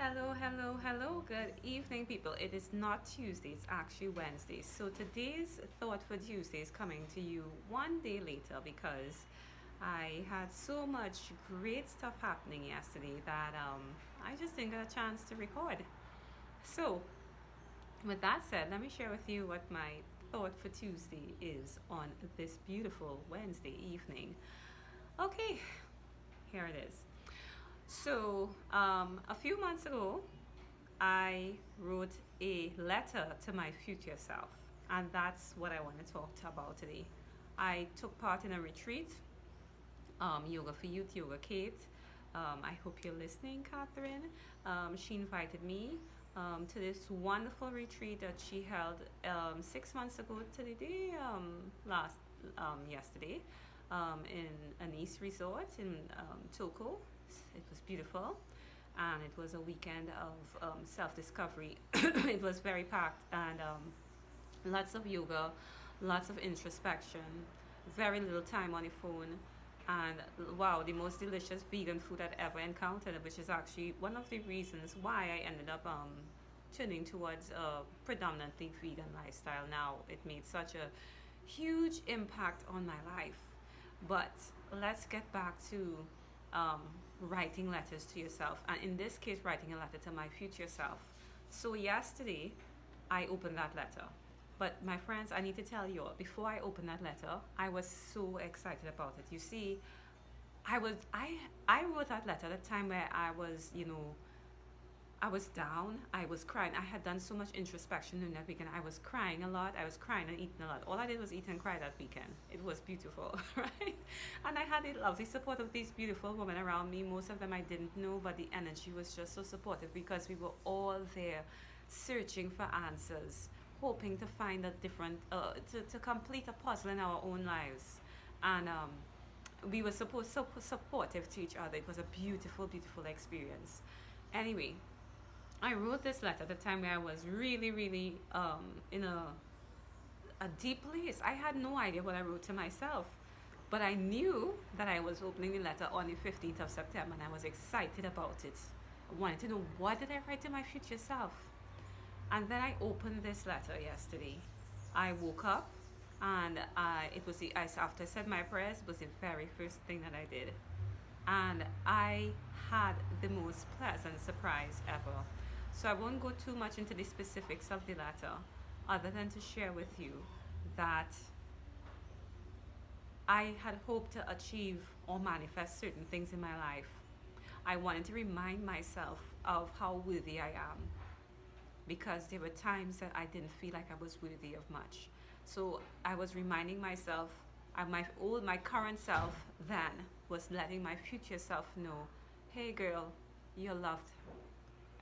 Hello. Good evening, people. It is not Tuesday, it's actually Wednesday. So today's Thought for Tuesday is coming to you one day later because I had so much great stuff happening yesterday that I just didn't get a chance to record. So, with that said, let me share with you what my thought for Tuesday is on this beautiful Wednesday evening. Okay, here it is. So, a few months ago, I wrote a letter to my future self, and that's what I want to talk about today. I took part in a retreat, Yoga for Youth, Yoga Kate. I hope you're listening, Catherine. She invited me to this wonderful retreat that she held 6 months ago to the day yesterday in a Nice resort in Toko. It was beautiful, and it was a weekend of self discovery. It was very packed, and lots of yoga, lots of introspection, very little time on the phone, and wow, the most delicious vegan food I'd ever encountered, which is actually one of the reasons why I ended up turning towards a predominantly vegan lifestyle now. It made such a huge impact on my life. But let's get back to um, writing letters to yourself, and in this case, writing a letter to my future self. So, yesterday, I opened that letter. But, my friends, I need to tell you, before I opened that letter, I was so excited about it. You see, I wrote that letter at a time where I was down. I was crying. I had done so much introspection during that weekend. I was crying a lot. I was crying and eating a lot. All I did was eat and cry that weekend. It was beautiful, right? And I had the lovely support of these beautiful women around me. Most of them I didn't know, but the energy was just so supportive because we were all there searching for answers, hoping to find a different, to complete a puzzle in our own lives. And we were so supportive to each other. It was a beautiful experience. Anyway, I wrote this letter at the time where I was really in a deep place. I had no idea what I wrote to myself, but I knew that I was opening the letter on the 15th of September, and I was excited about it. I wanted to know, what did I write to my future self? And then I opened this letter yesterday. I woke up, and after I said my prayers, it was the very first thing that I did. And I had the most pleasant surprise ever. So I won't go too much into the specifics of the letter, other than to share with you that I had hoped to achieve or manifest certain things in my life. I wanted to remind myself of how worthy I am, because there were times that I didn't feel like I was worthy of much. So I was reminding myself, my current self then was letting my future self know, hey girl, you're loved,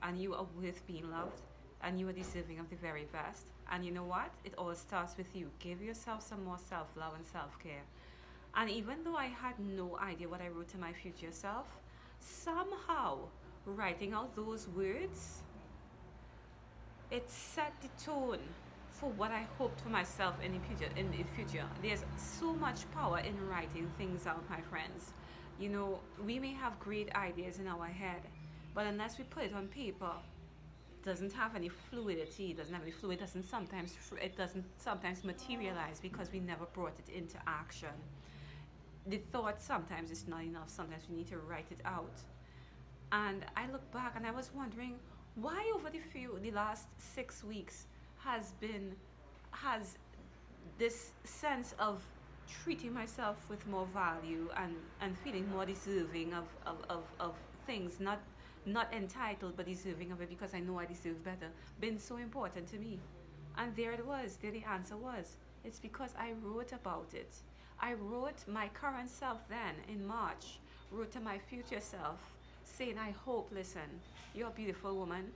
and you are worth being loved, and you are deserving of the very best. And you know what? It all starts with you. Give yourself some more self love and self care. And even though I had no idea what I wrote to my future self, somehow writing out those words, it set the tone for what I hoped for myself in the future. There's so much power in writing things out, my friends. You know, we may have great ideas in our head, but unless we put it on paper, it doesn't have any fluidity. It doesn't have any fluid. It doesn't sometimes materialize because we never brought it into action. The thought sometimes is not enough. Sometimes we need to write it out. And I look back and I was wondering why over the last 6 weeks has this sense of treating myself with more value and feeling more deserving of things, not entitled but deserving of it because I know I deserve better, been so important to me. And there it was, there the answer was. It's because I wrote about it. I wrote my current self then in March, wrote to my future self saying, I hope, listen, you're a beautiful woman.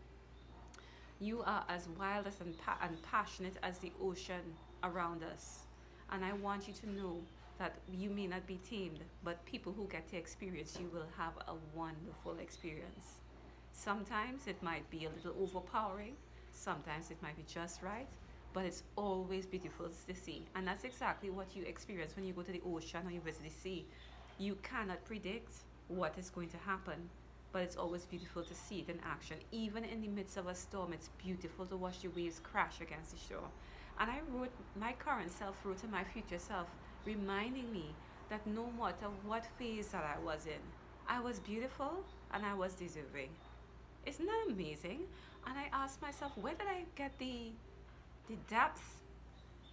You are as wild and passionate as the ocean around us. And I want you to know that you may not be tamed, but people who get to experience you will have a wonderful experience. Sometimes it might be a little overpowering, sometimes it might be just right, but it's always beautiful to see. And that's exactly what you experience when you go to the ocean or you visit the sea. You cannot predict what is going to happen, but it's always beautiful to see it in action. Even in the midst of a storm, it's beautiful to watch the waves crash against the shore. And I wrote, my current self wrote to my future self, reminding me that no matter what phase that I was in, I was beautiful and I was deserving. Isn't that amazing? And I asked myself, where did I get the depth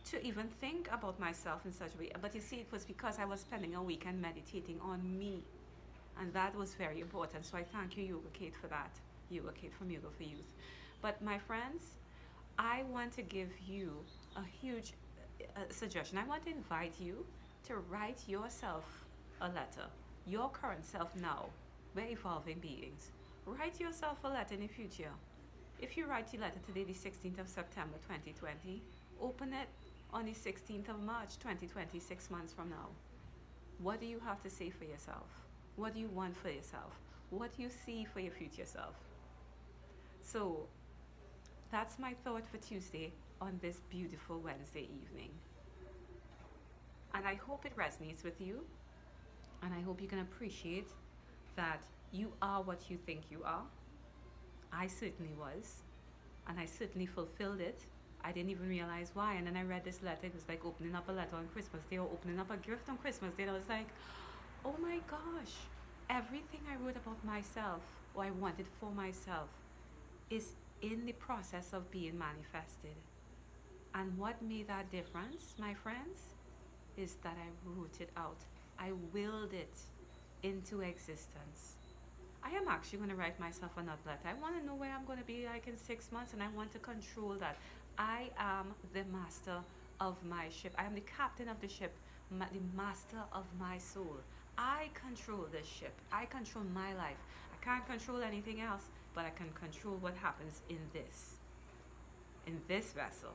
to even think about myself in such a way? But you see, it was because I was spending a weekend meditating on me. And that was very important. So I thank you, Yoga Kate, for that. Yoga Kate from Yoga for Youth. But my friends, I want to give you a huge suggestion. I want to invite you to write yourself a letter. Your current self now. We're evolving beings. Write yourself a letter in the future. If you write your letter today, the 16th of September 2020, open it on the 16th of March 2020, 6 months from now. What do you have to say for yourself? What do you want for yourself? What do you see for your future self? So that's my thought for Tuesday on this beautiful Wednesday evening. And I hope it resonates with you. And I hope you can appreciate that you are what you think you are. I certainly was. And I certainly fulfilled it. I didn't even realize why. And then I read this letter. It was like opening up a letter on Christmas Day or opening up a gift on Christmas Day. And I was like, oh my gosh, everything I wrote about myself or I wanted for myself is in the process of being manifested. And what made that difference, my friends, is that I wrote it out. I willed it into existence. I am actually going to write myself another letter. I want to know where I'm going to be like in 6 months, and I want to control that. I am the master of my ship. I am the captain of the ship, the master of my soul. I control this ship. I control my life. I can't control anything else, but I can control what happens in this vessel.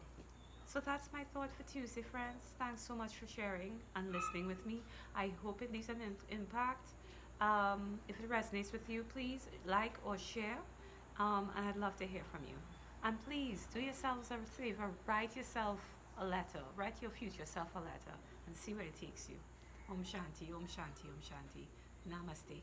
So that's my thought for Tuesday, friends. Thanks so much for sharing and listening with me. I hope it leaves an impact. If it resonates with you, please like or share, and I'd love to hear from you. And please do yourselves a favor, write yourself a letter, write your future self a letter, and see where it takes you. Om Shanti, Om Shanti, Om Shanti. Namaste.